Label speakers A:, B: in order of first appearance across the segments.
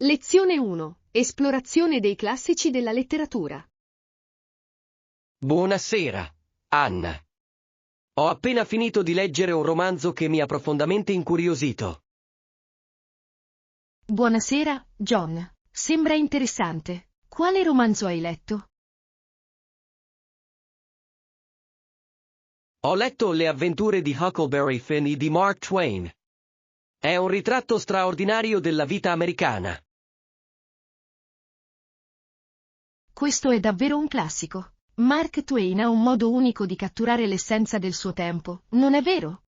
A: Lezione 1. Esplorazione dei classici della letteratura.
B: Buonasera, Anna. Ho appena finito di leggere un romanzo che mi ha profondamente incuriosito.
A: Buonasera, John. Sembra interessante. Quale romanzo hai letto?
B: Ho letto Le avventure di Huckleberry Finn di Mark Twain. È un ritratto straordinario della vita americana.
A: Questo è davvero un classico. Mark Twain ha un modo unico di catturare l'essenza del suo tempo, non è vero?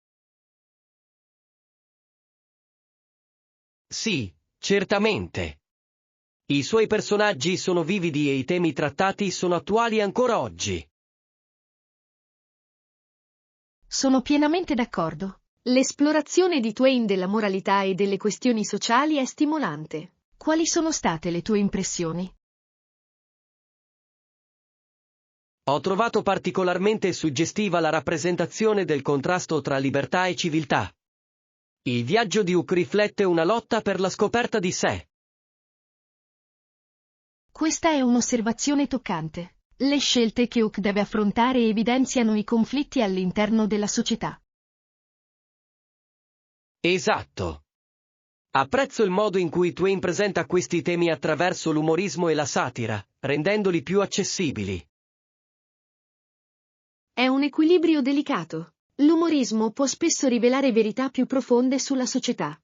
B: Sì, certamente. I suoi personaggi sono vividi e i temi trattati sono attuali ancora oggi.
A: Sono pienamente d'accordo. L'esplorazione di Twain della moralità e delle questioni sociali è stimolante. Quali sono state le tue impressioni?
B: Ho trovato particolarmente suggestiva la rappresentazione del contrasto tra libertà e civiltà. Il viaggio di Hooke riflette una lotta per la scoperta di sé.
A: Questa è un'osservazione toccante. Le scelte che Hooke deve affrontare evidenziano i conflitti all'interno della società.
B: Esatto. Apprezzo il modo in cui Twain presenta questi temi attraverso l'umorismo e la satira, rendendoli più accessibili.
A: È un equilibrio delicato. L'umorismo può spesso rivelare verità più profonde sulla società.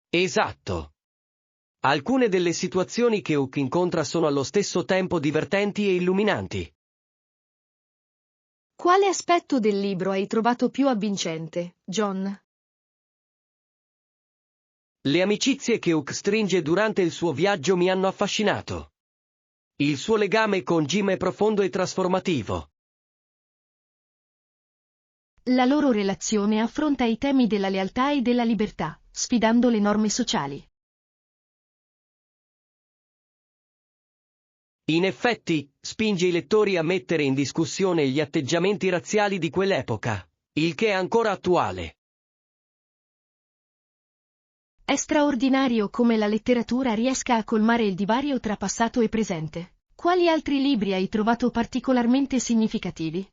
B: Esatto. Alcune delle situazioni che Hooke incontra sono allo stesso tempo divertenti e illuminanti.
A: Quale aspetto del libro hai trovato più avvincente, John?
B: Le amicizie che Hooke stringe durante il suo viaggio mi hanno affascinato. Il suo legame con Jim è profondo e trasformativo.
A: La loro relazione affronta i temi della lealtà e della libertà, sfidando le norme sociali.
B: In effetti, spinge i lettori a mettere in discussione gli atteggiamenti razziali di quell'epoca, il che è ancora attuale.
A: È straordinario come la letteratura riesca a colmare il divario tra passato e presente. Quali altri libri hai trovato particolarmente significativi?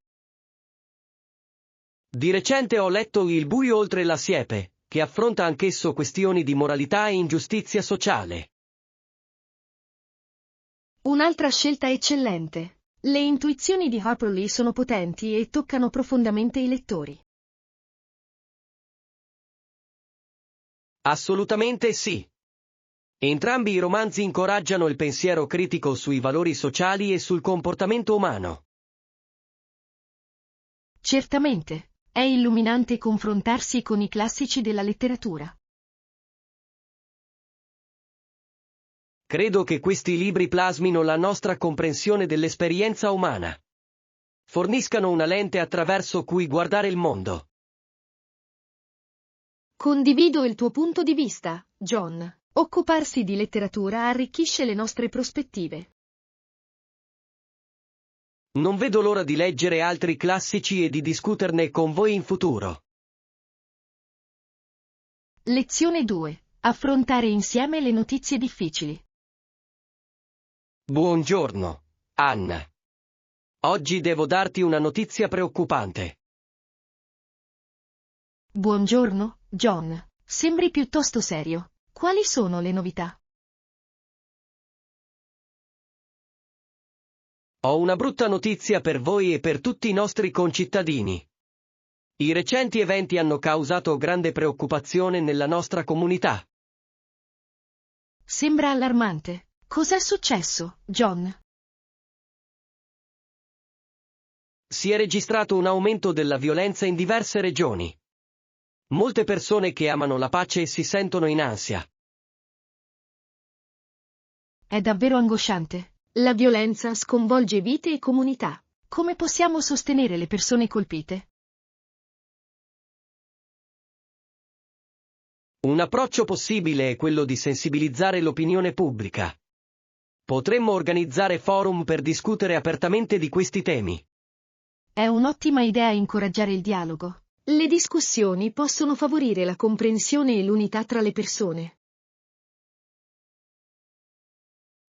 B: Di recente ho letto Il buio oltre la siepe, che affronta anch'esso questioni di moralità e ingiustizia sociale.
A: Un'altra scelta eccellente. Le intuizioni di Harper Lee sono potenti e toccano profondamente i lettori.
B: Assolutamente sì. Entrambi i romanzi incoraggiano il pensiero critico sui valori sociali e sul comportamento umano.
A: Certamente, è illuminante confrontarsi con i classici della letteratura.
B: Credo che questi libri plasmino la nostra comprensione dell'esperienza umana. Forniscano una lente attraverso cui guardare il mondo.
A: Condivido il tuo punto di vista, John. Occuparsi di letteratura arricchisce le nostre prospettive.
B: Non vedo l'ora di leggere altri classici e di discuterne con voi in futuro.
A: Lezione 2. Affrontare insieme le notizie difficili.
B: Buongiorno, Anna. Oggi devo darti una notizia preoccupante.
A: Buongiorno, John. Sembri piuttosto serio. Quali sono le novità?
B: Ho una brutta notizia per voi e per tutti i nostri concittadini. I recenti eventi hanno causato grande preoccupazione nella nostra comunità.
A: Sembra allarmante. Cos'è successo, John?
B: Si è registrato un aumento della violenza in diverse regioni. Molte persone che amano la pace si sentono in ansia.
A: È davvero angosciante. La violenza sconvolge vite e comunità. Come possiamo sostenere le persone colpite?
B: Un approccio possibile è quello di sensibilizzare l'opinione pubblica. Potremmo organizzare forum per discutere apertamente di questi temi.
A: È un'ottima idea incoraggiare il dialogo. Le discussioni possono favorire la comprensione e l'unità tra le persone.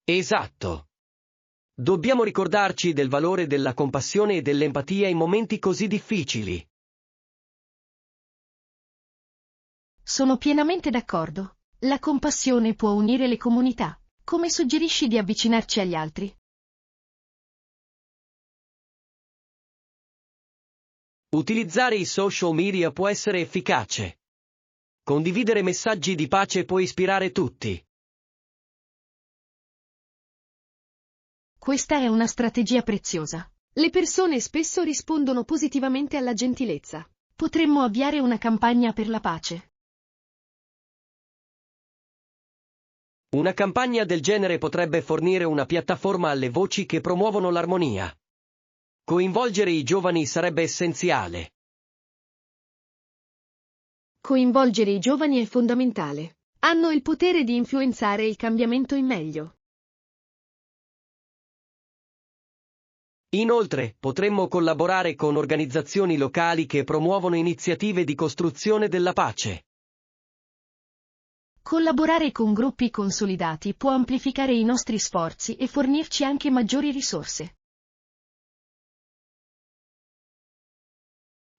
B: Esatto. Dobbiamo ricordarci del valore della compassione e dell'empatia in momenti così difficili.
A: Sono pienamente d'accordo. La compassione può unire le comunità. Come suggerisci di avvicinarci agli altri?
B: Utilizzare i social media può essere efficace. Condividere messaggi di pace può ispirare tutti.
A: Questa è una strategia preziosa. Le persone spesso rispondono positivamente alla gentilezza. Potremmo avviare una campagna per la pace.
B: Una campagna del genere potrebbe fornire una piattaforma alle voci che promuovono l'armonia. Coinvolgere i giovani sarebbe essenziale.
A: Coinvolgere i giovani è fondamentale. Hanno il potere di influenzare il cambiamento in meglio.
B: Inoltre, potremmo collaborare con organizzazioni locali che promuovono iniziative di costruzione della pace.
A: Collaborare con gruppi consolidati può amplificare i nostri sforzi e fornirci anche maggiori risorse.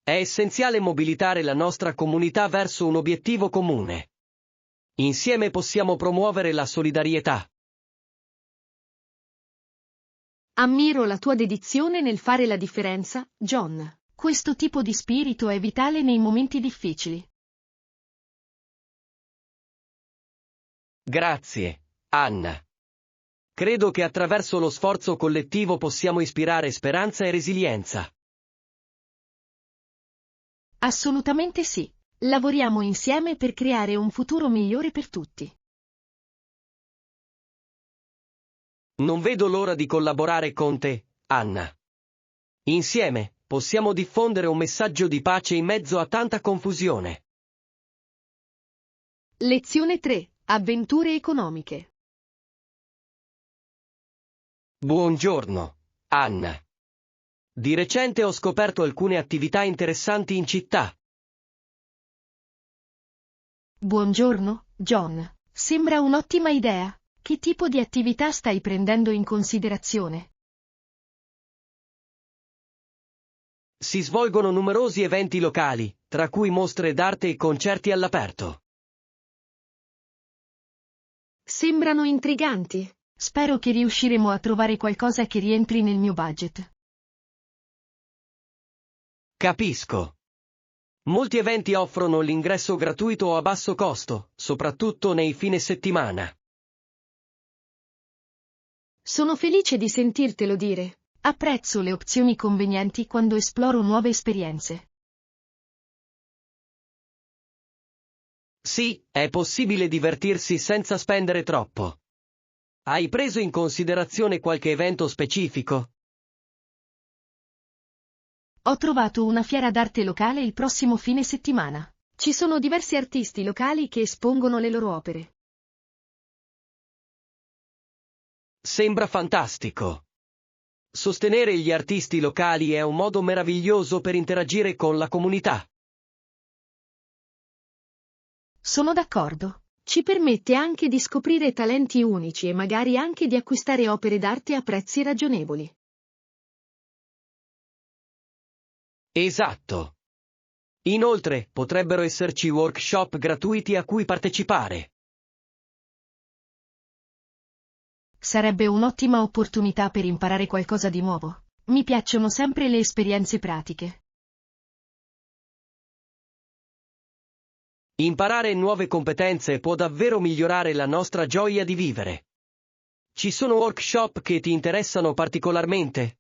B: È essenziale mobilitare la nostra comunità verso un obiettivo comune. Insieme possiamo promuovere la solidarietà.
A: Ammiro la tua dedizione nel fare la differenza, John. Questo tipo di spirito è vitale nei momenti difficili.
B: Grazie, Anna. Credo che attraverso lo sforzo collettivo possiamo ispirare speranza e resilienza.
A: Assolutamente sì. Lavoriamo insieme per creare un futuro migliore per tutti.
B: Non vedo l'ora di collaborare con te, Anna. Insieme, possiamo diffondere un messaggio di pace in mezzo a tanta confusione.
A: Lezione 3. Avventure economiche.
B: Buongiorno, Anna. Di recente ho scoperto alcune attività interessanti in città.
A: Buongiorno, John. Sembra un'ottima idea. Che tipo di attività stai prendendo in considerazione?
B: Si svolgono numerosi eventi locali, tra cui mostre d'arte e concerti all'aperto.
A: Sembrano intriganti. Spero che riusciremo a trovare qualcosa che rientri nel mio budget.
B: Capisco. Molti eventi offrono l'ingresso gratuito o a basso costo, soprattutto nei fine settimana.
A: Sono felice di sentirtelo dire. Apprezzo le opzioni convenienti quando esploro nuove esperienze.
B: Sì, è possibile divertirsi senza spendere troppo. Hai preso in considerazione qualche evento specifico?
A: Ho trovato una fiera d'arte locale il prossimo fine settimana. Ci sono diversi artisti locali che espongono le loro opere.
B: Sembra fantastico. Sostenere gli artisti locali è un modo meraviglioso per interagire con la comunità.
A: Sono d'accordo. Ci permette anche di scoprire talenti unici e magari anche di acquistare opere d'arte a prezzi ragionevoli.
B: Esatto. Inoltre, potrebbero esserci workshop gratuiti a cui partecipare.
A: Sarebbe un'ottima opportunità per imparare qualcosa di nuovo. Mi piacciono sempre le esperienze pratiche.
B: Imparare nuove competenze può davvero migliorare la nostra gioia di vivere. Ci sono workshop che ti interessano particolarmente?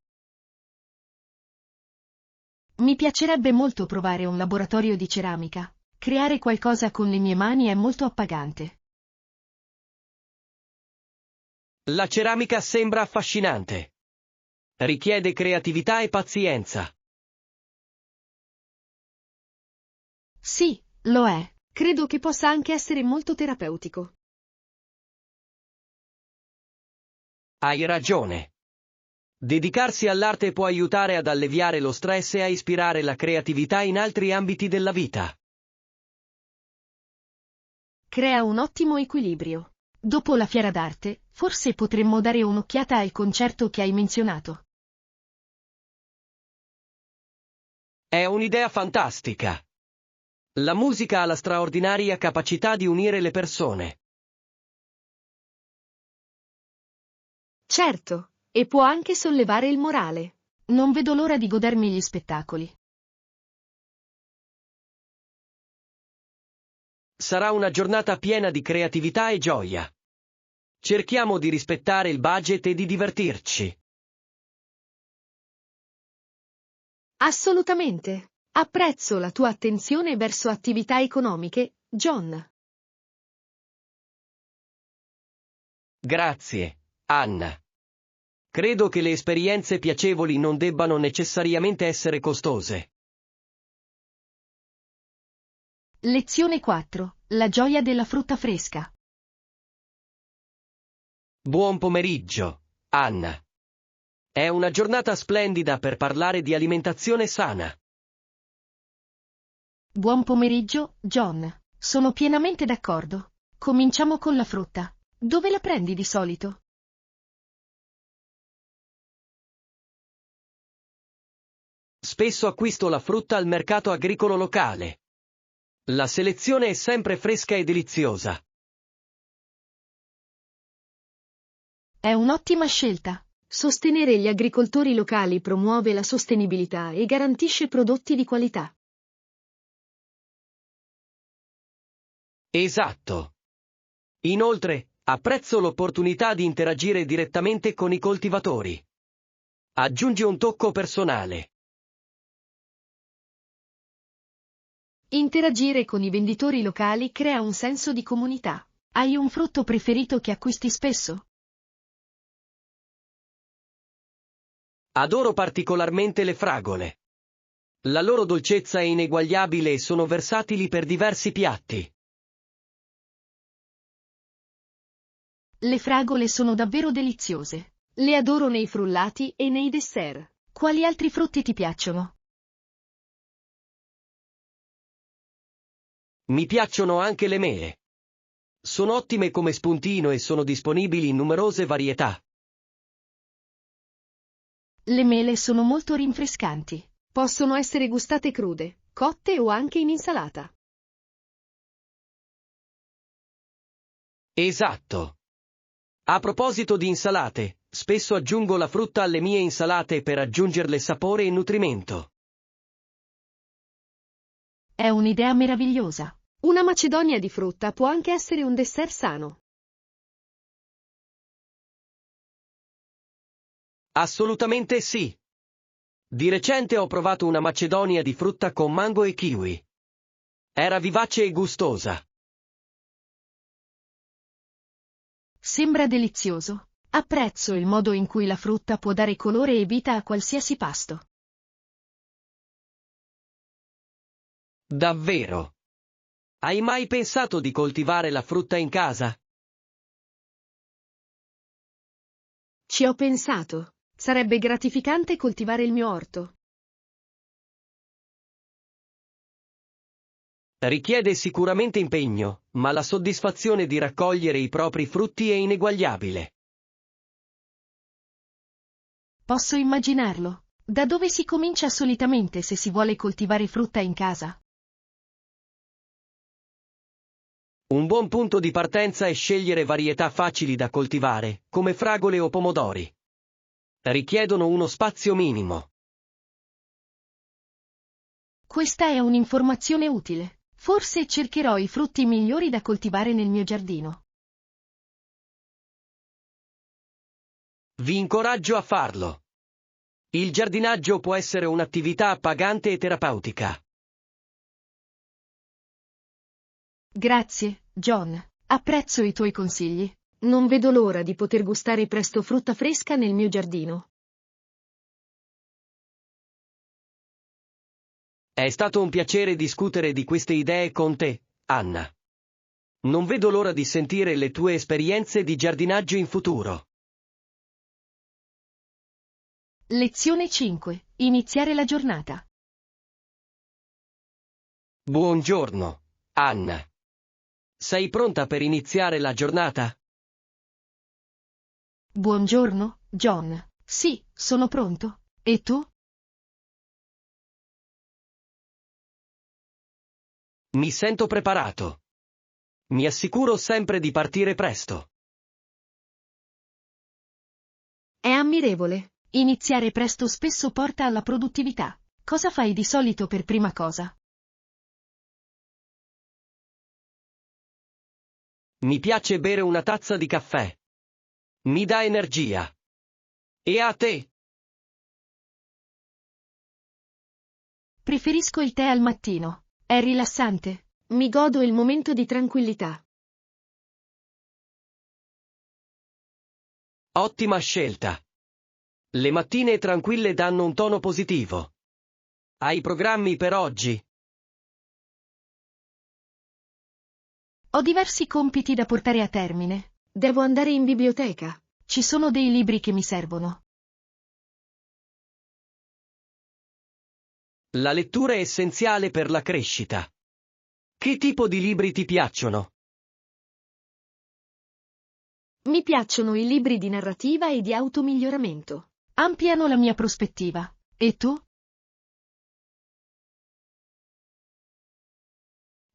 A: Mi piacerebbe molto provare un laboratorio di ceramica. Creare qualcosa con le mie mani è molto appagante.
B: La ceramica sembra affascinante. Richiede creatività e pazienza.
A: Sì, lo è. Credo che possa anche essere molto terapeutico.
B: Hai ragione. Dedicarsi all'arte può aiutare ad alleviare lo stress e a ispirare la creatività in altri ambiti della vita.
A: Crea un ottimo equilibrio. Dopo la fiera d'arte, forse potremmo dare un'occhiata al concerto che hai menzionato.
B: È un'idea fantastica. La musica ha la straordinaria capacità di unire le persone.
A: Certo, e può anche sollevare il morale. Non vedo l'ora di godermi gli spettacoli.
B: Sarà una giornata piena di creatività e gioia. Cerchiamo di rispettare il budget e di divertirci.
A: Assolutamente. Apprezzo la tua attenzione verso attività economiche, John.
B: Grazie, Anna. Credo che le esperienze piacevoli non debbano necessariamente essere costose.
A: Lezione 4. La gioia della frutta fresca.
B: Buon pomeriggio, Anna. È una giornata splendida per parlare di alimentazione sana.
A: Buon pomeriggio, John. Sono pienamente d'accordo. Cominciamo con la frutta. Dove la prendi di solito?
B: Spesso acquisto la frutta al mercato agricolo locale. La selezione è sempre fresca e deliziosa.
A: È un'ottima scelta. Sostenere gli agricoltori locali promuove la sostenibilità e garantisce prodotti di qualità.
B: Esatto. Inoltre, apprezzo l'opportunità di interagire direttamente con i coltivatori. Aggiunge un tocco personale.
A: Interagire con i venditori locali crea un senso di comunità. Hai un frutto preferito che acquisti spesso?
B: Adoro particolarmente le fragole. La loro dolcezza è ineguagliabile e sono versatili per diversi piatti.
A: Le fragole sono davvero deliziose. Le adoro nei frullati e nei dessert. Quali altri frutti ti piacciono?
B: Mi piacciono anche le mele. Sono ottime come spuntino e sono disponibili in numerose varietà.
A: Le mele sono molto rinfrescanti. Possono essere gustate crude, cotte o anche in insalata.
B: Esatto. A proposito di insalate, spesso aggiungo la frutta alle mie insalate per aggiungerle sapore e nutrimento.
A: È un'idea meravigliosa. Una macedonia di frutta può anche essere un dessert sano.
B: Assolutamente sì. Di recente ho provato una macedonia di frutta con mango e kiwi. Era vivace e gustosa.
A: Sembra delizioso. Apprezzo il modo in cui la frutta può dare colore e vita a qualsiasi pasto.
B: Davvero. Hai mai pensato di coltivare la frutta in casa?
A: Ci ho pensato. Sarebbe gratificante coltivare il mio orto.
B: Richiede sicuramente impegno, ma la soddisfazione di raccogliere i propri frutti è ineguagliabile.
A: Posso immaginarlo. Da dove si comincia solitamente se si vuole coltivare frutta in casa?
B: Un buon punto di partenza è scegliere varietà facili da coltivare, come fragole o pomodori. Richiedono uno spazio minimo.
A: Questa è un'informazione utile. Forse cercherò i frutti migliori da coltivare nel mio giardino.
B: Vi incoraggio a farlo. Il giardinaggio può essere un'attività appagante e terapeutica.
A: Grazie, John. Apprezzo i tuoi consigli. Non vedo l'ora di poter gustare presto frutta fresca nel mio giardino.
B: È stato un piacere discutere di queste idee con te, Anna. Non vedo l'ora di sentire le tue esperienze di giardinaggio in futuro.
A: Lezione 5. Iniziare la giornata.
B: Buongiorno, Anna. Sei pronta per iniziare la giornata?
A: Buongiorno, John. Sì, sono pronto. E tu?
B: Mi sento preparato. Mi assicuro sempre di partire presto.
A: È ammirevole. Iniziare presto spesso porta alla produttività. Cosa fai di solito per prima cosa?
B: Mi piace bere una tazza di caffè. Mi dà energia. E a te?
A: Preferisco il tè al mattino. È rilassante. Mi godo il momento di tranquillità.
B: Ottima scelta. Le mattine tranquille danno un tono positivo. Hai programmi per oggi?
A: Ho diversi compiti da portare a termine. Devo andare in biblioteca. Ci sono dei libri che mi servono.
B: La lettura è essenziale per la crescita. Che tipo di libri ti piacciono?
A: Mi piacciono i libri di narrativa e di automiglioramento. Ampliano la mia prospettiva. E tu?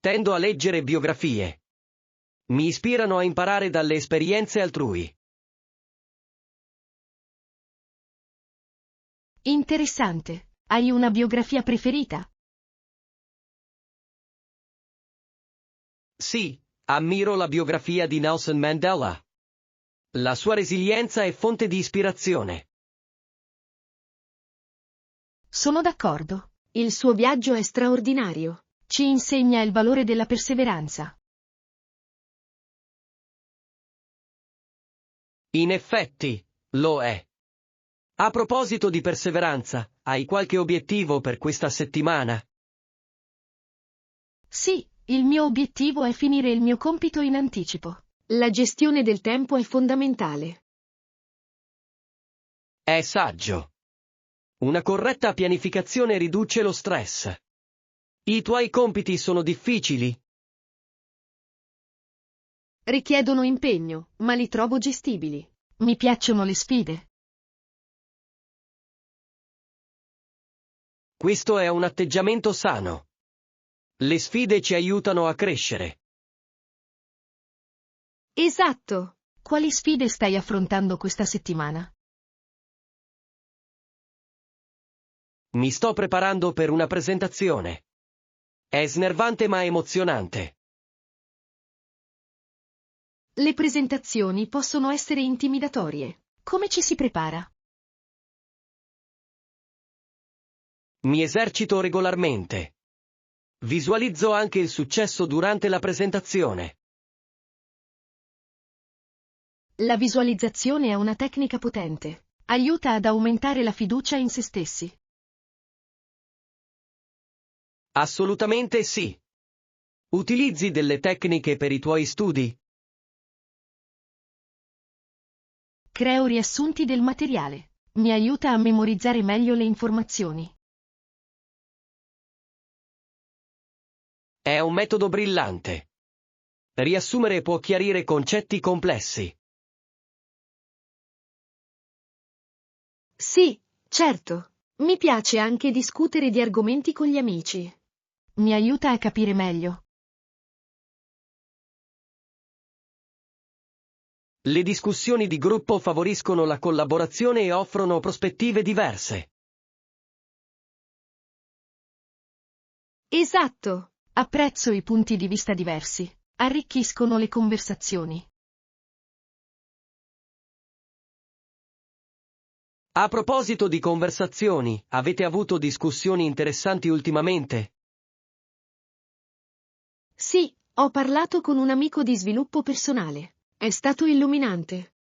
B: Tendo a leggere biografie. Mi ispirano a imparare dalle esperienze altrui.
A: Interessante. Hai una biografia preferita?
B: Sì, ammiro la biografia di Nelson Mandela. La sua resilienza è fonte di ispirazione.
A: Sono d'accordo. Il suo viaggio è straordinario. Ci insegna il valore della perseveranza.
B: In effetti, lo è. A proposito di perseveranza, hai qualche obiettivo per questa settimana?
A: Sì, il mio obiettivo è finire il mio compito in anticipo. La gestione del tempo è fondamentale.
B: È saggio. Una corretta pianificazione riduce lo stress. I tuoi compiti sono difficili?
A: Richiedono impegno, ma li trovo gestibili. Mi piacciono le sfide.
B: Questo è un atteggiamento sano. Le sfide ci aiutano a crescere.
A: Esatto. Quali sfide stai affrontando questa settimana?
B: Mi sto preparando per una presentazione. È snervante ma emozionante.
A: Le presentazioni possono essere intimidatorie. Come ci si prepara?
B: Mi esercito regolarmente. Visualizzo anche il successo durante la presentazione.
A: La visualizzazione è una tecnica potente. Aiuta ad aumentare la fiducia in se stessi.
B: Assolutamente sì. Utilizzi delle tecniche per i tuoi studi?
A: Creo riassunti del materiale. Mi aiuta a memorizzare meglio le informazioni.
B: È un metodo brillante. Riassumere può chiarire concetti complessi.
A: Sì, certo. Mi piace anche discutere di argomenti con gli amici. Mi aiuta a capire meglio.
B: Le discussioni di gruppo favoriscono la collaborazione e offrono prospettive diverse.
A: Esatto. Apprezzo i punti di vista diversi. Arricchiscono le conversazioni.
B: A proposito di conversazioni, avete avuto discussioni interessanti ultimamente?
A: Sì, ho parlato con un amico di sviluppo personale. È stato illuminante.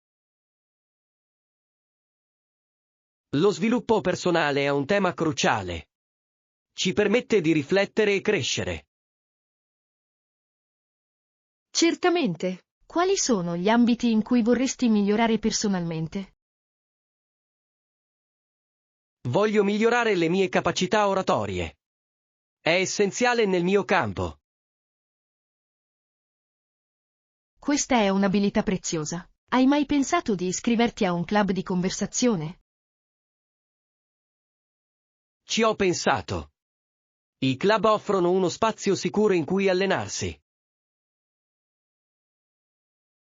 B: Lo sviluppo personale è un tema cruciale. Ci permette di riflettere e crescere.
A: Certamente. Quali sono gli ambiti in cui vorresti migliorare personalmente?
B: Voglio migliorare le mie capacità oratorie. È essenziale nel mio campo.
A: Questa è un'abilità preziosa. Hai mai pensato di iscriverti a un club di conversazione?
B: Ci ho pensato. I club offrono uno spazio sicuro in cui allenarsi.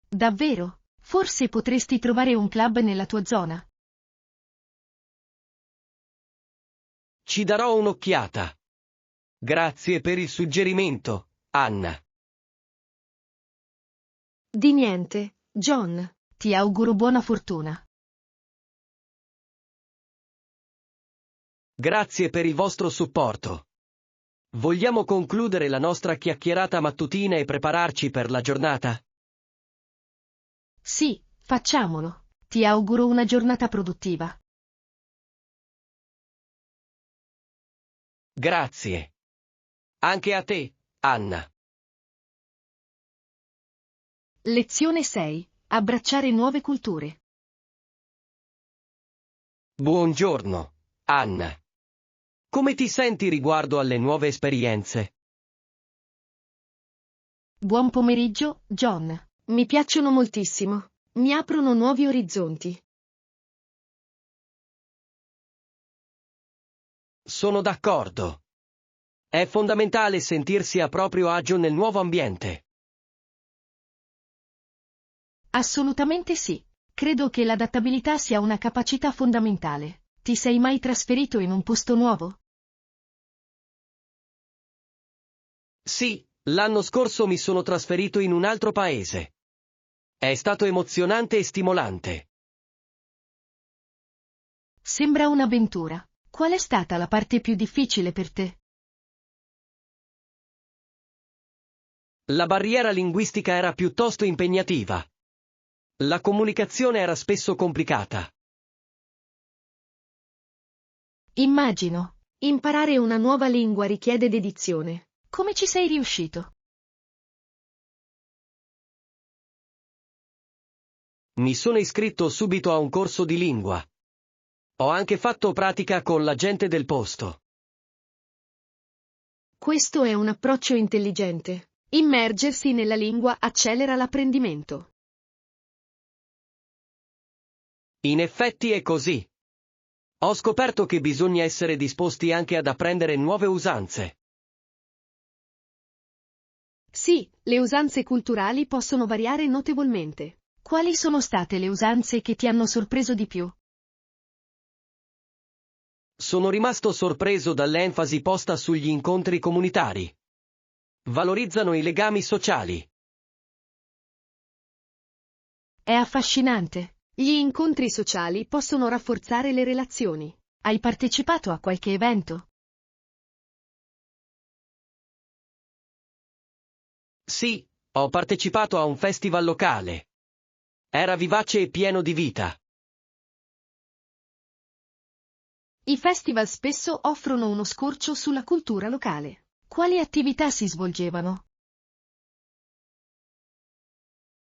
A: Davvero? Forse potresti trovare un club nella tua zona.
B: Ci darò un'occhiata. Grazie per il suggerimento, Anna.
A: Di niente, John. Ti auguro buona fortuna.
B: Grazie per il vostro supporto. Vogliamo concludere la nostra chiacchierata mattutina e prepararci per la giornata?
A: Sì, facciamolo. Ti auguro una giornata produttiva.
B: Grazie. Anche a te, Anna.
A: Lezione 6. Abbracciare nuove culture.
B: Buongiorno, Anna. Come ti senti riguardo alle nuove esperienze?
A: Buon pomeriggio, John. Mi piacciono moltissimo. Mi aprono nuovi orizzonti.
B: Sono d'accordo. È fondamentale sentirsi a proprio agio nel nuovo ambiente.
A: Assolutamente sì. Credo che l'adattabilità sia una capacità fondamentale. Ti sei mai trasferito in un posto nuovo?
B: Sì, l'anno scorso mi sono trasferito in un altro paese. È stato emozionante e stimolante.
A: Sembra un'avventura. Qual è stata la parte più difficile per te?
B: La barriera linguistica era piuttosto impegnativa. La comunicazione era spesso complicata.
A: Immagino. Imparare una nuova lingua richiede dedizione. Come ci sei riuscito?
B: Mi sono iscritto subito a un corso di lingua. Ho anche fatto pratica con la gente del posto.
A: Questo è un approccio intelligente. Immergersi nella lingua accelera l'apprendimento.
B: In effetti è così. Ho scoperto che bisogna essere disposti anche ad apprendere nuove usanze.
A: Sì, le usanze culturali possono variare notevolmente. Quali sono state le usanze che ti hanno sorpreso di più?
B: Sono rimasto sorpreso dall'enfasi posta sugli incontri comunitari. Valorizzano i legami sociali.
A: È affascinante. Gli incontri sociali possono rafforzare le relazioni. Hai partecipato a qualche evento?
B: Sì, ho partecipato a un festival locale. Era vivace e pieno di vita.
A: I festival spesso offrono uno scorcio sulla cultura locale. Quali attività si svolgevano?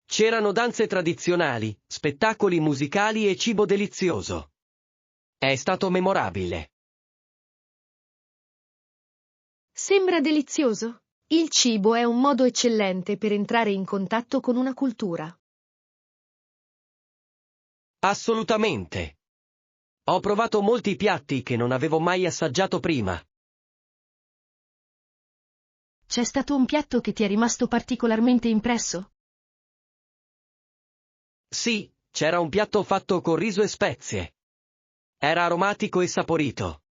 B: C'erano danze tradizionali, spettacoli musicali e cibo delizioso. È stato memorabile.
A: Sembra delizioso. Il cibo è un modo eccellente per entrare in contatto con una cultura.
B: Assolutamente. Ho provato molti piatti che non avevo mai assaggiato prima.
A: C'è stato un piatto che ti è rimasto particolarmente impresso?
B: Sì, c'era un piatto fatto con riso e spezie. Era aromatico e saporito.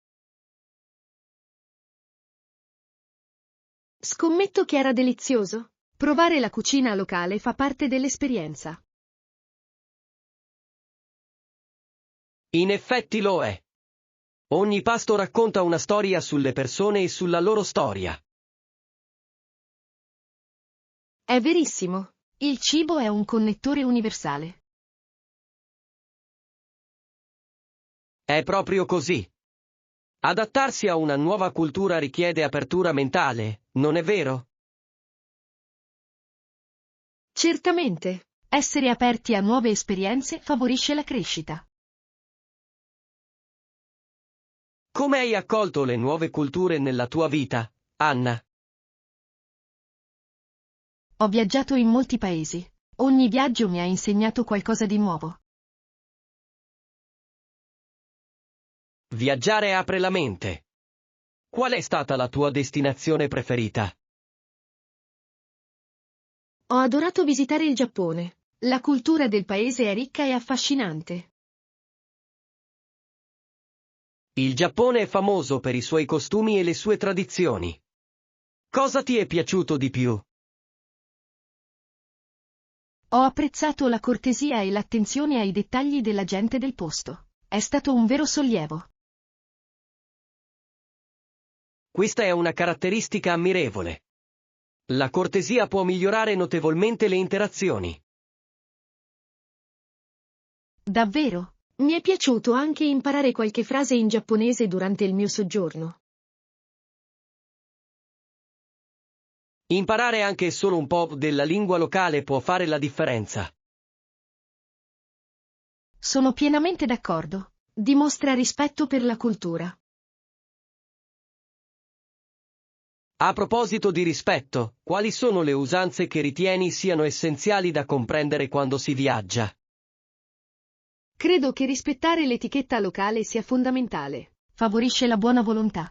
A: Scommetto che era delizioso. Provare la cucina locale fa parte dell'esperienza.
B: In effetti lo è. Ogni pasto racconta una storia sulle persone e sulla loro storia.
A: È verissimo. Il cibo è un connettore universale.
B: È proprio così. Adattarsi a una nuova cultura richiede apertura mentale, non è vero?
A: Certamente. Essere aperti a nuove esperienze favorisce la crescita.
B: Come hai accolto le nuove culture nella tua vita, Anna?
A: Ho viaggiato in molti paesi. Ogni viaggio mi ha insegnato qualcosa di nuovo.
B: Viaggiare apre la mente. Qual è stata la tua destinazione preferita?
A: Ho adorato visitare il Giappone. La cultura del paese è ricca e affascinante.
B: Il Giappone è famoso per i suoi costumi e le sue tradizioni. Cosa ti è piaciuto di più?
A: Ho apprezzato la cortesia e l'attenzione ai dettagli della gente del posto. È stato un vero sollievo.
B: Questa è una caratteristica ammirevole. La cortesia può migliorare notevolmente le interazioni.
A: Davvero? Mi è piaciuto anche imparare qualche frase in giapponese durante il mio soggiorno.
B: Imparare anche solo un po' della lingua locale può fare la differenza.
A: Sono pienamente d'accordo. Dimostra rispetto per la cultura.
B: A proposito di rispetto, quali sono le usanze che ritieni siano essenziali da comprendere quando si viaggia?
A: Credo che rispettare l'etichetta locale sia fondamentale. Favorisce la buona volontà.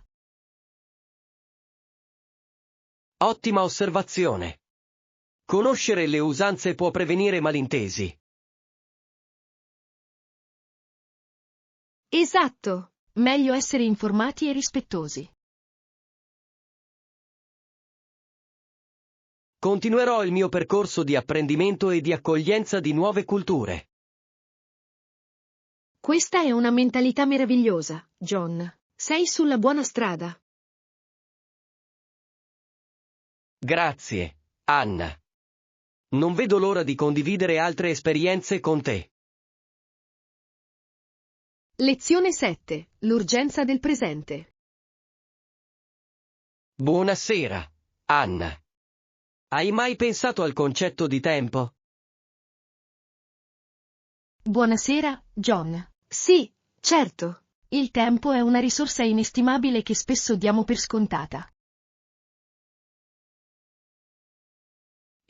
B: Ottima osservazione. Conoscere le usanze può prevenire malintesi.
A: Esatto. Meglio essere informati e rispettosi.
B: Continuerò il mio percorso di apprendimento e di accoglienza di nuove culture.
A: Questa è una mentalità meravigliosa, John. Sei sulla buona strada.
B: Grazie, Anna. Non vedo l'ora di condividere altre esperienze con te.
A: Lezione 7. L'urgenza del presente.
B: Buonasera, Anna. Hai mai pensato al concetto di tempo?
A: Buonasera, John. Sì, certo. Il tempo è una risorsa inestimabile che spesso diamo per scontata.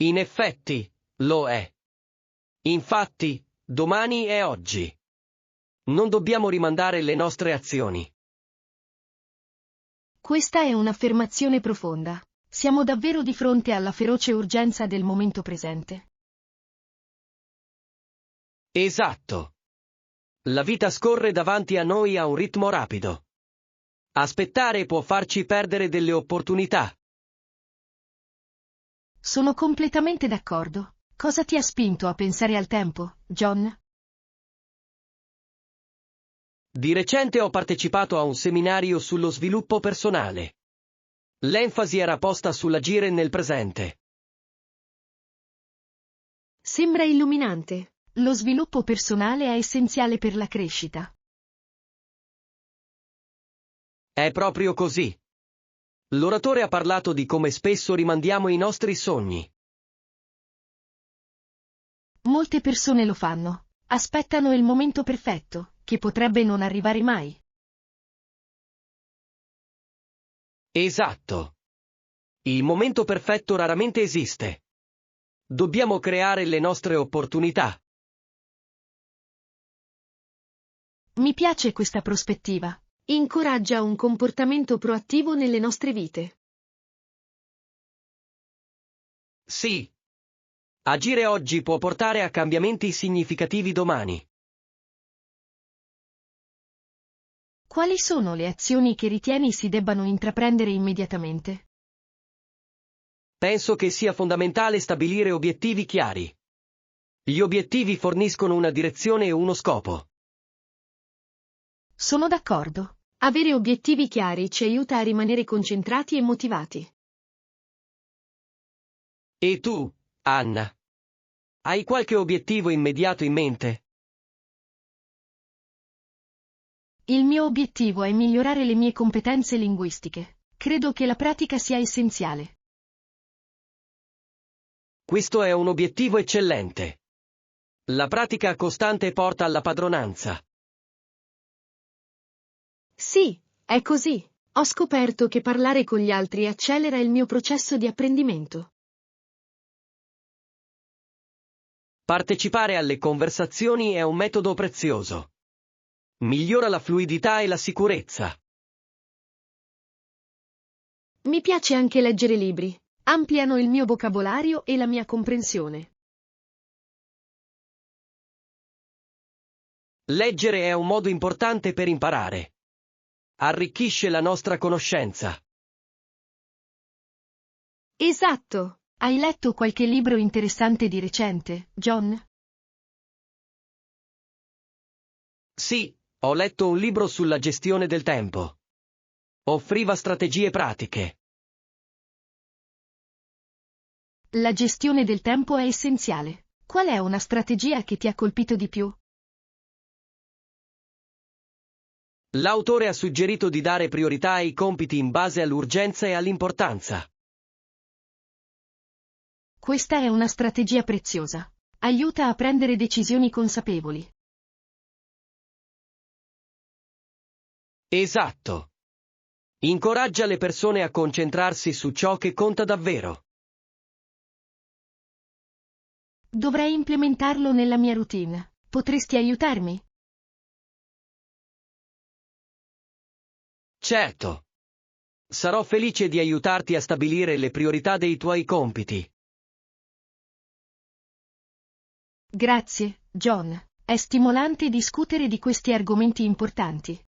B: In effetti, lo è. Infatti, domani è oggi. Non dobbiamo rimandare le nostre azioni.
A: Questa è un'affermazione profonda. Siamo davvero di fronte alla feroce urgenza del momento presente.
B: Esatto. La vita scorre davanti a noi a un ritmo rapido. Aspettare può farci perdere delle opportunità.
A: Sono completamente d'accordo. Cosa ti ha spinto a pensare al tempo, John?
B: Di recente ho partecipato a un seminario sullo sviluppo personale. L'enfasi era posta sull'agire nel presente.
A: Sembra illuminante. Lo sviluppo personale è essenziale per la crescita.
B: È proprio così. L'oratore ha parlato di come spesso rimandiamo i nostri sogni.
A: Molte persone lo fanno. Aspettano il momento perfetto, che potrebbe non arrivare mai.
B: Esatto. Il momento perfetto raramente esiste. Dobbiamo creare le nostre opportunità.
A: Mi piace questa prospettiva. Incoraggia un comportamento proattivo nelle nostre vite.
B: Sì. Agire oggi può portare a cambiamenti significativi domani.
A: Quali sono le azioni che ritieni si debbano intraprendere immediatamente?
B: Penso che sia fondamentale stabilire obiettivi chiari. Gli obiettivi forniscono una direzione e uno scopo.
A: Sono d'accordo. Avere obiettivi chiari ci aiuta a rimanere concentrati e motivati.
B: E tu, Anna? Hai qualche obiettivo immediato in mente?
A: Il mio obiettivo è migliorare le mie competenze linguistiche. Credo che la pratica sia essenziale.
B: Questo è un obiettivo eccellente. La pratica costante porta alla padronanza.
A: Sì, È così. Ho scoperto che parlare con gli altri accelera il mio processo di apprendimento.
B: Partecipare alle conversazioni è un metodo prezioso. Migliora la fluidità e la sicurezza.
A: Mi piace anche leggere libri. Ampliano il mio vocabolario e la mia comprensione.
B: Leggere è un modo importante per imparare. Arricchisce la nostra conoscenza.
A: Esatto. Hai letto qualche libro interessante di recente, John?
B: Sì, ho letto un libro sulla gestione del tempo. Offriva strategie pratiche.
A: La gestione del tempo è essenziale. Qual è una strategia che ti ha colpito di più?
B: L'autore ha suggerito di dare priorità ai compiti in base all'urgenza e all'importanza.
A: Questa è una strategia preziosa. Aiuta a prendere decisioni consapevoli.
B: Esatto. Incoraggia le persone a concentrarsi su ciò che conta davvero.
A: Dovrei implementarlo nella mia routine. Potresti aiutarmi?
B: Certo. Sarò felice di aiutarti a stabilire le priorità dei tuoi compiti.
A: Grazie, John. È stimolante discutere di questi argomenti importanti.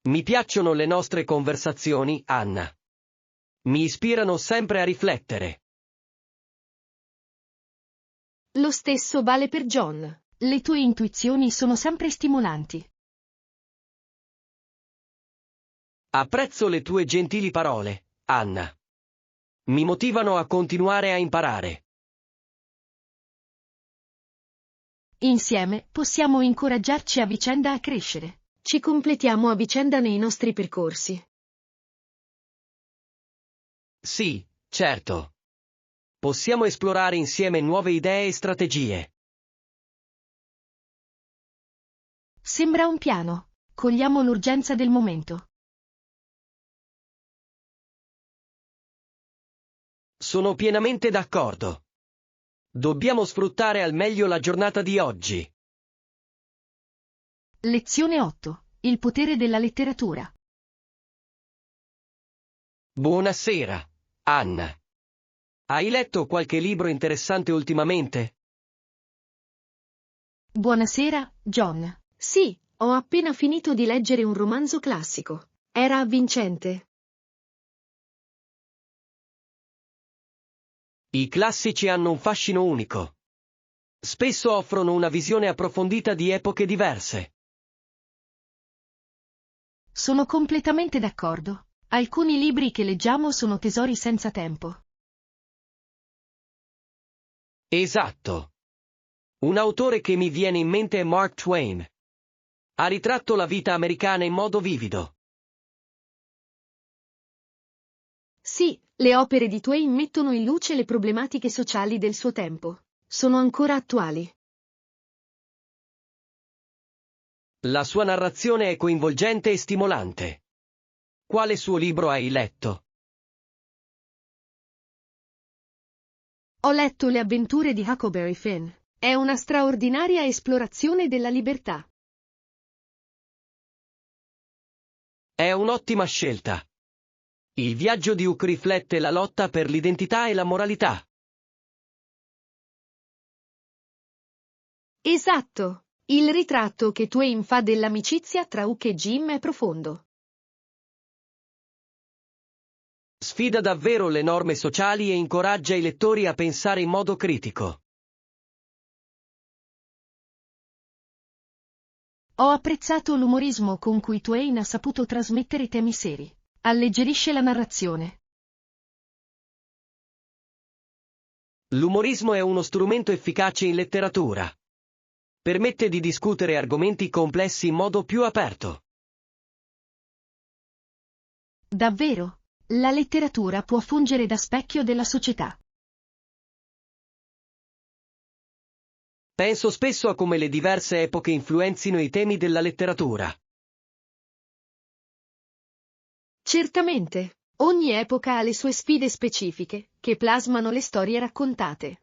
B: Mi piacciono le nostre conversazioni, Anna. Mi ispirano sempre a riflettere.
A: Lo stesso vale per John. Le tue intuizioni sono sempre stimolanti.
B: Apprezzo le tue gentili parole, Anna. Mi motivano a continuare a imparare.
A: Insieme possiamo incoraggiarci a vicenda a crescere. Ci completiamo a vicenda nei nostri percorsi.
B: Sì, certo. Possiamo esplorare insieme nuove idee e strategie.
A: Sembra un piano. Cogliamo l'urgenza del momento.
B: Sono pienamente d'accordo. Dobbiamo sfruttare al meglio la giornata di oggi.
A: Lezione 8. Il potere della letteratura.
B: Buonasera, Anna. Hai letto qualche libro interessante ultimamente?
A: Buonasera, John. Sì, ho appena finito di leggere un romanzo classico. Era avvincente.
B: I classici hanno un fascino unico. Spesso offrono una visione approfondita di epoche diverse.
A: Sono completamente d'accordo. Alcuni libri che leggiamo sono tesori senza tempo.
B: Esatto. Un autore che mi viene in mente è Mark Twain. Ha ritratto la vita americana in modo vivido.
A: Sì, le opere di Twain mettono in luce le problematiche sociali del suo tempo. Sono ancora attuali.
B: La sua narrazione è coinvolgente e stimolante. Quale suo libro hai letto?
A: Ho letto Le avventure di Huckleberry Finn. È una straordinaria esplorazione della libertà.
B: È un'ottima scelta. Il viaggio di Huck riflette la lotta per l'identità e la moralità.
A: Esatto. Il ritratto che Twain fa dell'amicizia tra Huck e Jim è profondo.
B: Sfida davvero le norme sociali e incoraggia i lettori a pensare in modo critico.
A: Ho apprezzato l'umorismo con cui Twain ha saputo trasmettere temi seri. Alleggerisce la narrazione.
B: L'umorismo è uno strumento efficace in letteratura. Permette di discutere argomenti complessi in modo più aperto.
A: Davvero? La letteratura può fungere da specchio della società.
B: Penso spesso a come le diverse epoche influenzino i temi della letteratura.
A: Certamente, ogni epoca ha le sue sfide specifiche, che plasmano le storie raccontate.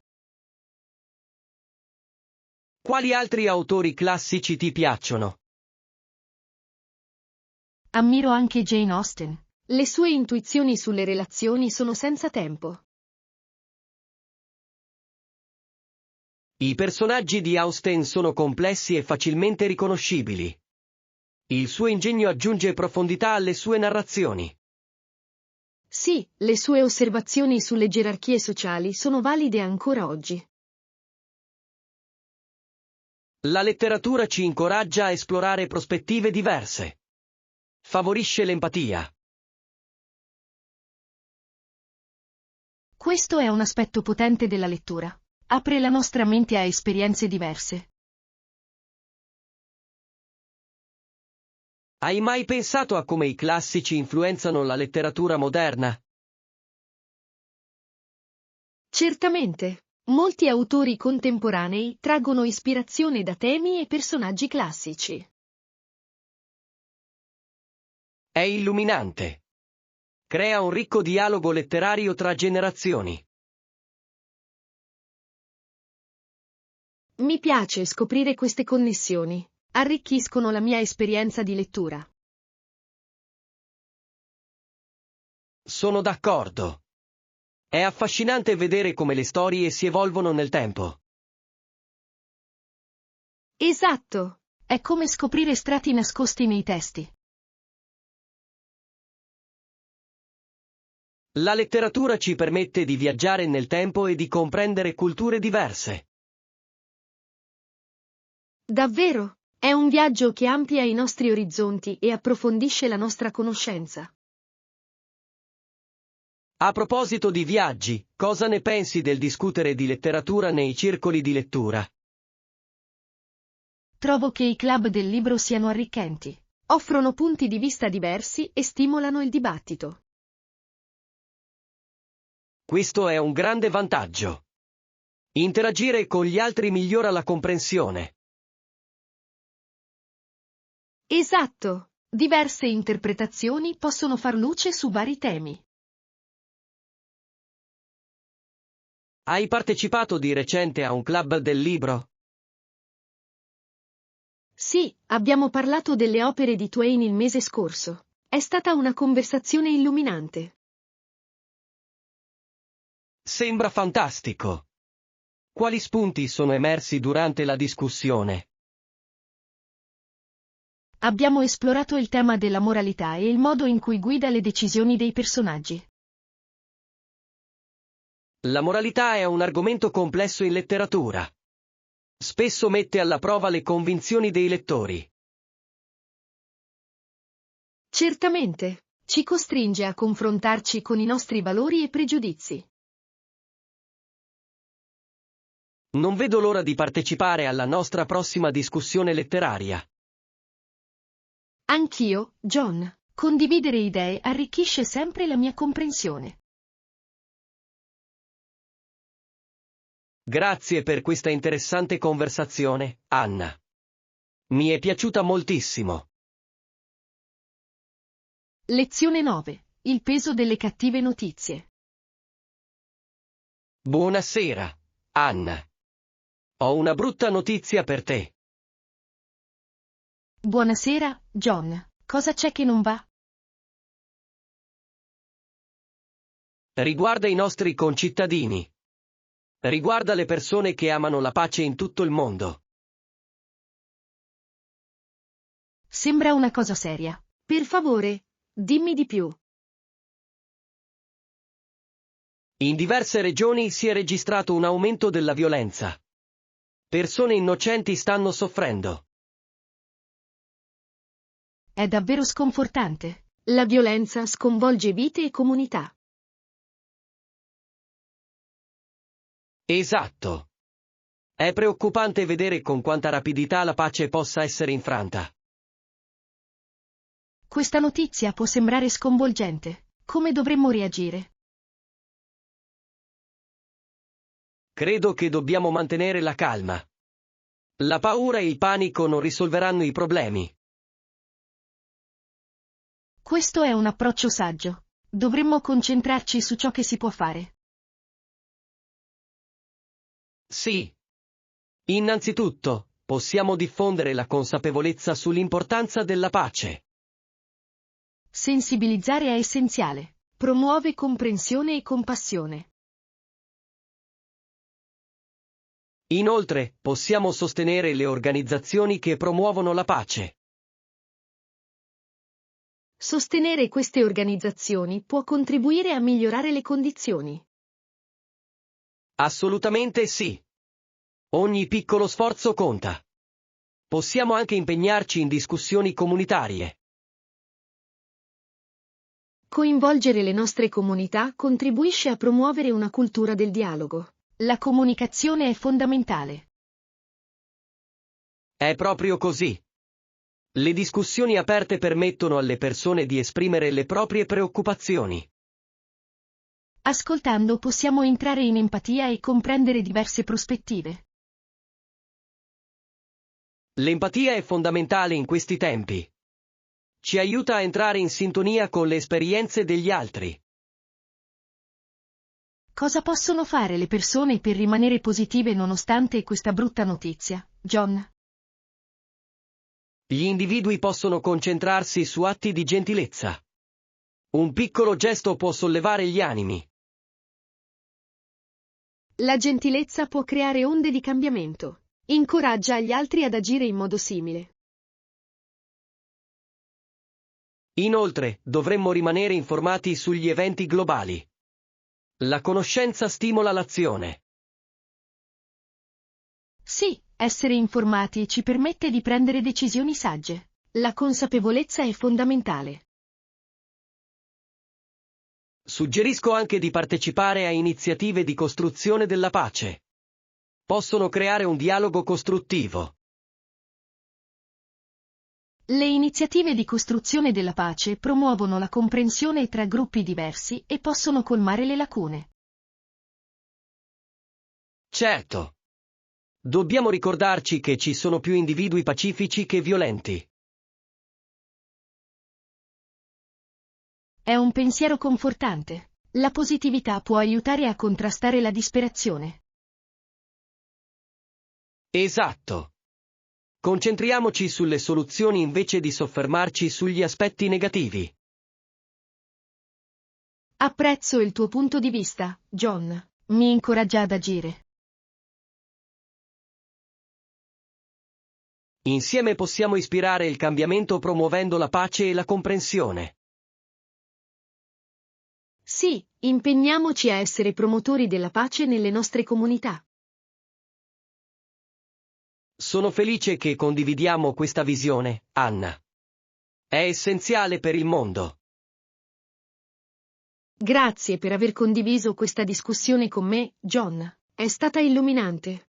B: Quali altri autori classici ti piacciono?
A: Ammiro anche Jane Austen. Le sue intuizioni sulle relazioni sono senza tempo.
B: I personaggi di Austen sono complessi e facilmente riconoscibili. Il suo ingegno aggiunge profondità alle sue narrazioni.
A: Sì, le sue osservazioni sulle gerarchie sociali sono valide ancora oggi.
B: La letteratura ci incoraggia a esplorare prospettive diverse. Favorisce l'empatia.
A: Questo è un aspetto potente della lettura. Apre la nostra mente a esperienze diverse.
B: Hai mai pensato a come i classici influenzano la letteratura moderna?
A: Certamente, molti autori contemporanei traggono ispirazione da temi e personaggi classici.
B: È illuminante. Crea un ricco dialogo letterario tra generazioni.
A: Mi piace scoprire queste connessioni. Arricchiscono la mia esperienza di lettura.
B: Sono d'accordo. È affascinante vedere come le storie si evolvono nel tempo.
A: Esatto, è come scoprire strati nascosti nei testi.
B: La letteratura ci permette di viaggiare nel tempo e di comprendere culture diverse.
A: Davvero, è un viaggio che amplia i nostri orizzonti e approfondisce la nostra conoscenza.
B: A proposito di viaggi, cosa ne pensi del discutere di letteratura nei circoli di lettura?
A: Trovo che i club del libro siano arricchenti. Offrono punti di vista diversi e stimolano il dibattito.
B: Questo è un grande vantaggio. Interagire con gli altri migliora la comprensione.
A: Esatto, diverse interpretazioni possono far luce su vari temi.
B: Hai partecipato di recente a un club del libro?
A: Sì, abbiamo parlato delle opere di Twain il mese scorso. È stata una conversazione illuminante.
B: Sembra fantastico. Quali spunti sono emersi durante la discussione?
A: Abbiamo esplorato il tema della moralità e il modo in cui guida le decisioni dei personaggi.
B: La moralità è un argomento complesso in letteratura. Spesso mette alla prova le convinzioni dei lettori.
A: Certamente, ci costringe a confrontarci con i nostri valori e pregiudizi.
B: Non vedo l'ora di partecipare alla nostra prossima discussione letteraria.
A: Anch'io, John, condividere idee arricchisce sempre la mia comprensione.
B: Grazie per questa interessante conversazione, Anna. Mi è piaciuta moltissimo.
A: Lezione 9. Il peso delle cattive notizie.
B: Buonasera, Anna. Ho una brutta notizia per te.
A: Buonasera, John. Cosa c'è che non va?
B: Riguarda i nostri concittadini. Riguarda le persone che amano la pace in tutto il mondo.
A: Sembra una cosa seria. Per favore, dimmi di più.
B: In diverse regioni si è registrato un aumento della violenza. Persone innocenti stanno soffrendo.
A: È davvero sconfortante. La violenza sconvolge vite e comunità.
B: Esatto. È preoccupante vedere con quanta rapidità la pace possa essere infranta.
A: Questa notizia può sembrare sconvolgente. Come dovremmo reagire?
B: Credo che dobbiamo mantenere la calma. La paura e il panico non risolveranno i problemi.
A: Questo è un approccio saggio. Dovremmo concentrarci su ciò che si può fare.
B: Sì. Innanzitutto, possiamo diffondere la consapevolezza sull'importanza della pace.
A: Sensibilizzare è essenziale. Promuove comprensione e compassione.
B: Inoltre, possiamo sostenere le organizzazioni che promuovono la pace.
A: Sostenere queste organizzazioni può contribuire a migliorare le condizioni.
B: Assolutamente sì. Ogni piccolo sforzo conta. Possiamo anche impegnarci in discussioni comunitarie.
A: Coinvolgere le nostre comunità contribuisce a promuovere una cultura del dialogo. La comunicazione è fondamentale.
B: È proprio così. Le discussioni aperte permettono alle persone di esprimere le proprie preoccupazioni.
A: Ascoltando possiamo entrare in empatia e comprendere diverse prospettive.
B: L'empatia è fondamentale in questi tempi. Ci aiuta a entrare in sintonia con le esperienze degli altri.
A: Cosa possono fare le persone per rimanere positive nonostante questa brutta notizia, John?
B: Gli individui possono concentrarsi su atti di gentilezza. Un piccolo gesto può sollevare gli animi.
A: La gentilezza può creare onde di cambiamento. Incoraggia gli altri ad agire in modo simile.
B: Inoltre, dovremmo rimanere informati sugli eventi globali. La conoscenza stimola l'azione.
A: Sì, essere informati ci permette di prendere decisioni sagge. La consapevolezza è fondamentale.
B: Suggerisco anche di partecipare a iniziative di costruzione della pace. Possono creare un dialogo costruttivo.
A: Le iniziative di costruzione della pace promuovono la comprensione tra gruppi diversi e possono colmare le lacune.
B: Certo. Dobbiamo ricordarci che ci sono più individui pacifici che violenti.
A: È un pensiero confortante. La positività può aiutare a contrastare la disperazione.
B: Esatto. Concentriamoci sulle soluzioni invece di soffermarci sugli aspetti negativi.
A: Apprezzo il tuo punto di vista, John. Mi incoraggia ad agire.
B: Insieme possiamo ispirare il cambiamento promuovendo la pace e la comprensione.
A: Sì, impegniamoci a essere promotori della pace nelle nostre comunità.
B: Sono felice che condividiamo questa visione, Anna. È essenziale per il mondo.
A: Grazie per aver condiviso questa discussione con me, John. È stata illuminante.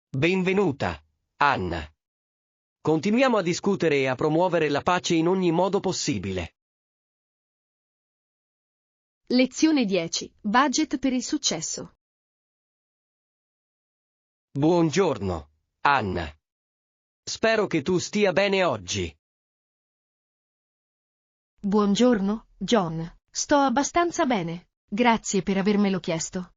B: Benvenuta, Anna. Continuiamo a discutere e a promuovere la pace in ogni modo possibile.
A: Lezione 10. Budget per il successo.
B: Buongiorno, Anna. Spero che tu stia bene oggi.
A: Buongiorno, John. Sto abbastanza bene. Grazie per avermelo chiesto.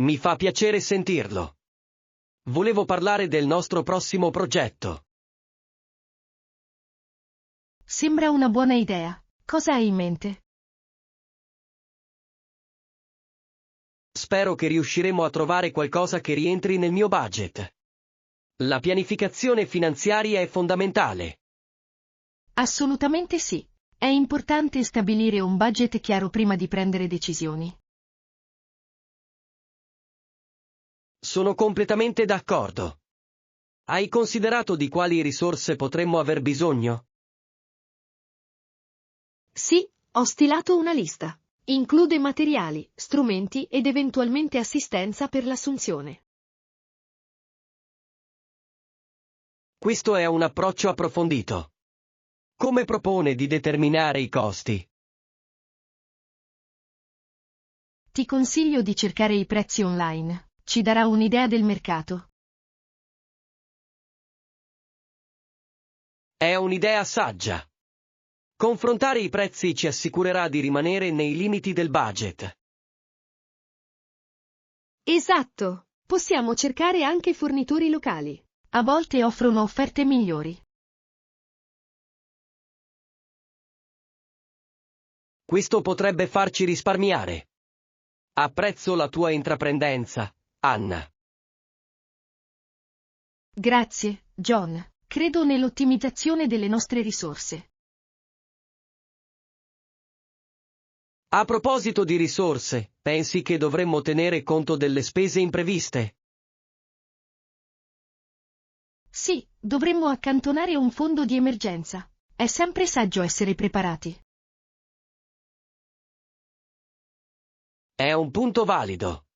B: Mi fa piacere sentirlo. Volevo parlare del nostro prossimo progetto.
A: Sembra una buona idea. Cosa hai in mente?
B: Spero che riusciremo a trovare qualcosa che rientri nel mio budget. La pianificazione finanziaria è fondamentale.
A: Assolutamente sì. È importante stabilire un budget chiaro prima di prendere decisioni.
B: Sono completamente d'accordo. Hai considerato di quali risorse potremmo aver bisogno?
A: Sì, ho stilato una lista. Include materiali, strumenti ed eventualmente assistenza per l'assunzione.
B: Questo è un approccio approfondito. Come propone di determinare i costi?
A: Ti consiglio di cercare i prezzi online, ci darà un'idea del mercato.
B: È un'idea saggia. Confrontare i prezzi ci assicurerà di rimanere nei limiti del budget.
A: Esatto! Possiamo cercare anche fornitori locali. A volte offrono offerte migliori.
B: Questo potrebbe farci risparmiare. Apprezzo la tua intraprendenza, Anna.
A: Grazie, John. Credo nell'ottimizzazione delle nostre risorse.
B: A proposito di risorse, pensi che dovremmo tenere conto delle spese impreviste?
A: Sì, dovremmo accantonare un fondo di emergenza. È sempre saggio essere preparati.
B: È un punto valido.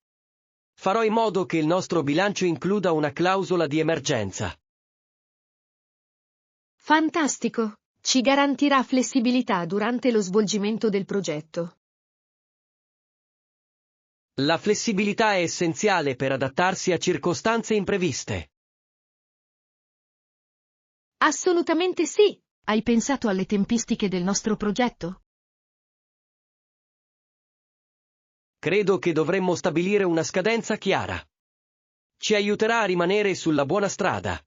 B: Farò in modo che il nostro bilancio includa una clausola di emergenza.
A: Fantastico! Ci garantirà flessibilità durante lo svolgimento del progetto.
B: La flessibilità è essenziale per adattarsi a circostanze impreviste.
A: Assolutamente sì! Hai pensato alle tempistiche del nostro progetto?
B: Credo che dovremmo stabilire una scadenza chiara. Ci aiuterà a rimanere sulla buona strada.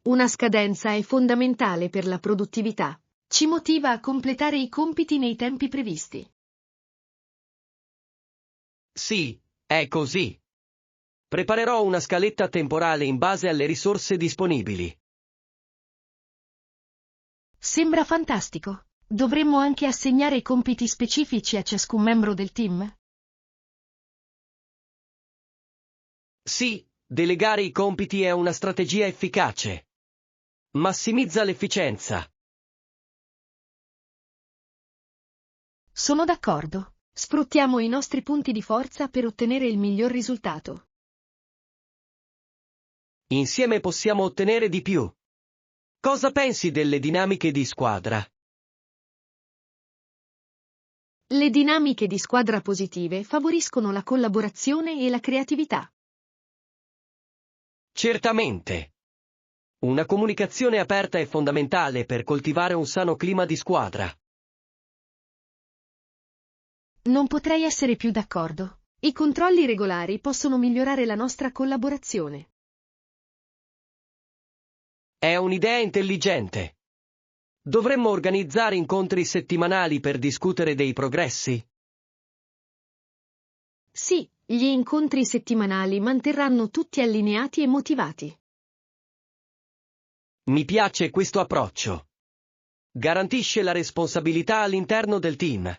A: Una scadenza è fondamentale per la produttività. Ci motiva a completare i compiti nei tempi previsti.
B: Sì, è così. Preparerò una scaletta temporale in base alle risorse disponibili.
A: Sembra fantastico. Dovremmo anche assegnare compiti specifici a ciascun membro del team?
B: Sì, delegare i compiti è una strategia efficace. Massimizza l'efficienza.
A: Sono d'accordo. Sfruttiamo i nostri punti di forza per ottenere il miglior risultato.
B: Insieme possiamo ottenere di più. Cosa pensi delle dinamiche di squadra?
A: Le dinamiche di squadra positive favoriscono la collaborazione e la creatività.
B: Certamente. Una comunicazione aperta è fondamentale per coltivare un sano clima di squadra.
A: Non potrei essere più d'accordo. I controlli regolari possono migliorare la nostra collaborazione.
B: È un'idea intelligente. Dovremmo organizzare incontri settimanali per discutere dei progressi.
A: Sì, gli incontri settimanali manterranno tutti allineati e motivati.
B: Mi piace questo approccio. Garantisce la responsabilità all'interno del team.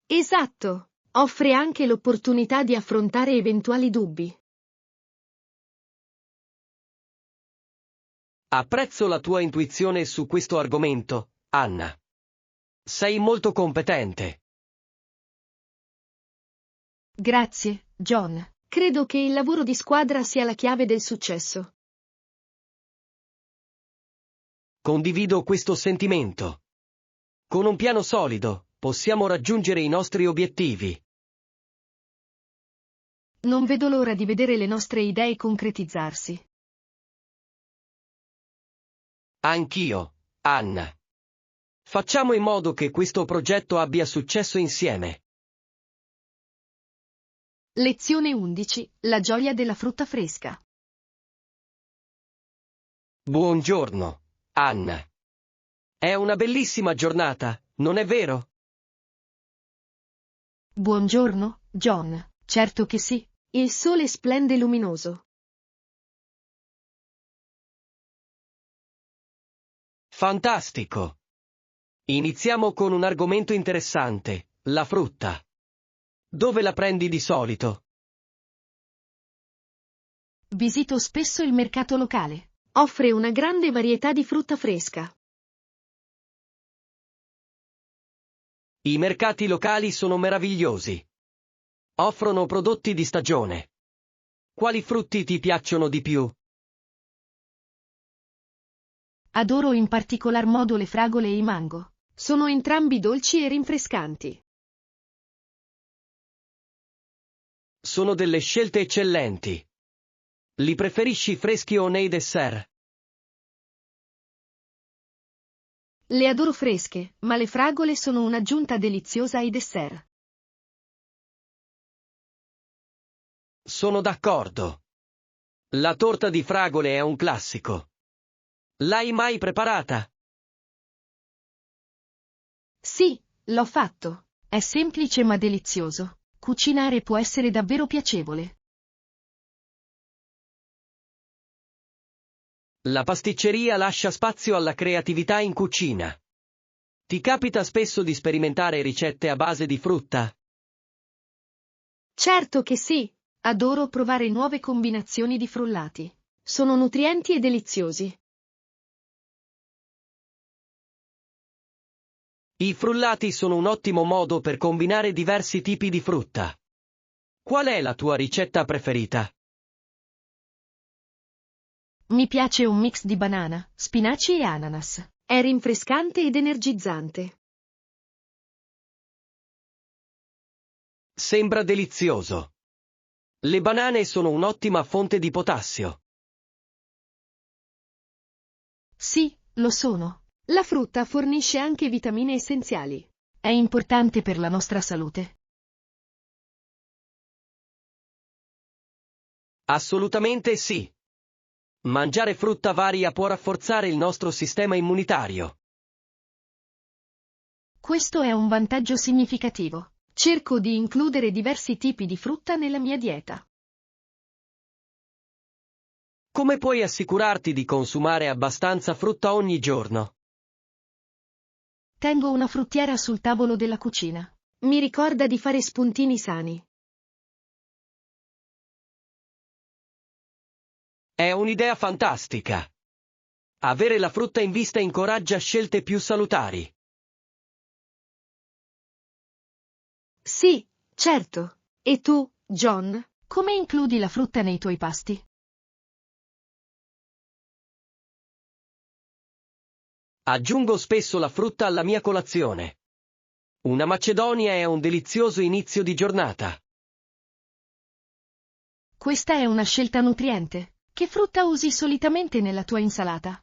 A: Esatto! Offre anche l'opportunità di affrontare eventuali dubbi.
B: Apprezzo la tua intuizione su questo argomento, Anna. Sei molto competente.
A: Grazie, John. Credo che il lavoro di squadra sia la chiave del successo.
B: Condivido questo sentimento. Con un piano solido, possiamo raggiungere i nostri obiettivi.
A: Non vedo l'ora di vedere le nostre idee concretizzarsi.
B: Anch'io, Anna. Facciamo in modo che questo progetto abbia successo insieme.
A: Lezione 11. La gioia della frutta fresca.
B: Buongiorno, Anna. È una bellissima giornata, non è vero?
A: Buongiorno, John. Certo che sì. Il sole splende luminoso.
B: Fantastico. Iniziamo con un argomento interessante, la frutta. Dove la prendi di solito?
A: Visito spesso il mercato locale. Offre una grande varietà di frutta fresca.
B: I mercati locali sono meravigliosi. Offrono prodotti di stagione. Quali frutti ti piacciono di più?
A: Adoro in particolar modo le fragole e i mango. Sono entrambi dolci e rinfrescanti.
B: Sono delle scelte eccellenti. Li preferisci freschi o nei dessert?
A: Le adoro fresche, ma le fragole sono un'aggiunta deliziosa ai dessert.
B: Sono d'accordo. La torta di fragole è un classico. L'hai mai preparata?
A: Sì, l'ho fatto. È semplice ma delizioso. Cucinare può essere davvero piacevole.
B: La pasticceria lascia spazio alla creatività in cucina. Ti capita spesso di sperimentare ricette a base di frutta?
A: Certo che sì. Adoro provare nuove combinazioni di frullati. Sono nutrienti e deliziosi.
B: I frullati sono un ottimo modo per combinare diversi tipi di frutta. Qual è la tua ricetta preferita?
A: Mi piace un mix di banana, spinaci e ananas. È rinfrescante ed energizzante.
B: Sembra delizioso. Le banane sono un'ottima fonte di potassio.
A: Sì, lo sono. La frutta fornisce anche vitamine essenziali. È importante per la nostra salute.
B: Assolutamente sì. Mangiare frutta varia può rafforzare il nostro sistema immunitario.
A: Questo è un vantaggio significativo. Cerco di includere diversi tipi di frutta nella mia dieta.
B: Come puoi assicurarti di consumare abbastanza frutta ogni giorno?
A: Tengo una fruttiera sul tavolo della cucina. Mi ricorda di fare spuntini sani.
B: È un'idea fantastica. Avere la frutta in vista incoraggia scelte più salutari.
A: Sì, certo. E tu, John, come includi la frutta nei tuoi pasti?
B: Aggiungo spesso la frutta alla mia colazione. Una macedonia è un delizioso inizio di giornata.
A: Questa è una scelta nutriente. Che frutta usi solitamente nella tua insalata?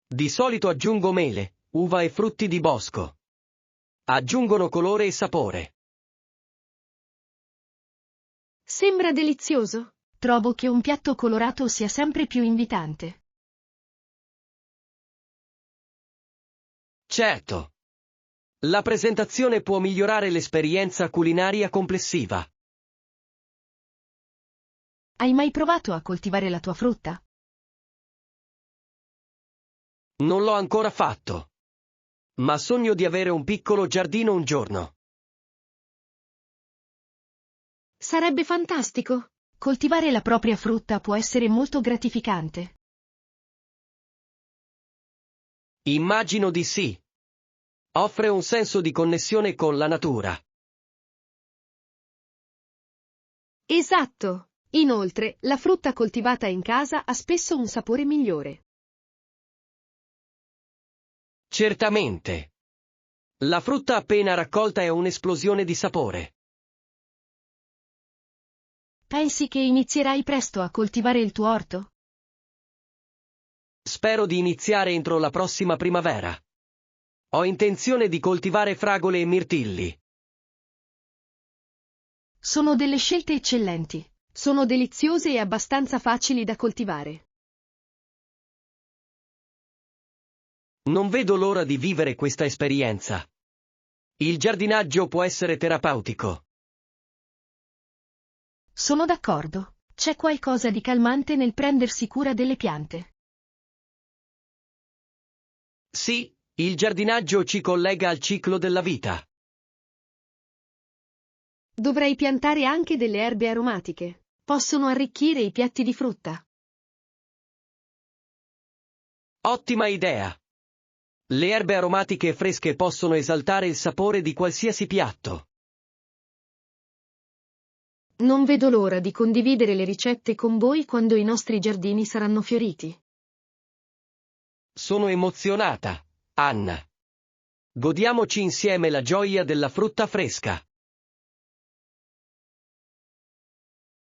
B: Di solito aggiungo mele, uva e frutti di bosco. Aggiungono colore e sapore.
A: Sembra delizioso. Trovo che un piatto colorato sia sempre più invitante.
B: Certo. La presentazione può migliorare l'esperienza culinaria complessiva.
A: Hai mai provato a coltivare la tua frutta?
B: Non l'ho ancora fatto. Ma sogno di avere un piccolo giardino un giorno.
A: Sarebbe fantastico. Coltivare la propria frutta può essere molto gratificante.
B: Immagino di sì. Offre un senso di connessione con la natura.
A: Esatto. Inoltre, la frutta coltivata in casa ha spesso un sapore migliore.
B: Certamente. La frutta appena raccolta è un'esplosione di sapore.
A: Pensi che inizierai presto a coltivare il tuo orto?
B: Spero di iniziare entro la prossima primavera. Ho intenzione di coltivare fragole e mirtilli.
A: Sono delle scelte eccellenti. Sono deliziose e abbastanza facili da coltivare.
B: Non vedo l'ora di vivere questa esperienza. Il giardinaggio può essere terapeutico.
A: Sono d'accordo. C'è qualcosa di calmante nel prendersi cura delle piante.
B: Sì, il giardinaggio ci collega al ciclo della vita.
A: Dovrei piantare anche delle erbe aromatiche. Possono arricchire i piatti di frutta.
B: Ottima idea. Le erbe aromatiche fresche possono esaltare il sapore di qualsiasi piatto.
A: Non vedo l'ora di condividere le ricette con voi quando i nostri giardini saranno fioriti.
B: Sono emozionata, Anna. Godiamoci insieme la gioia della frutta fresca.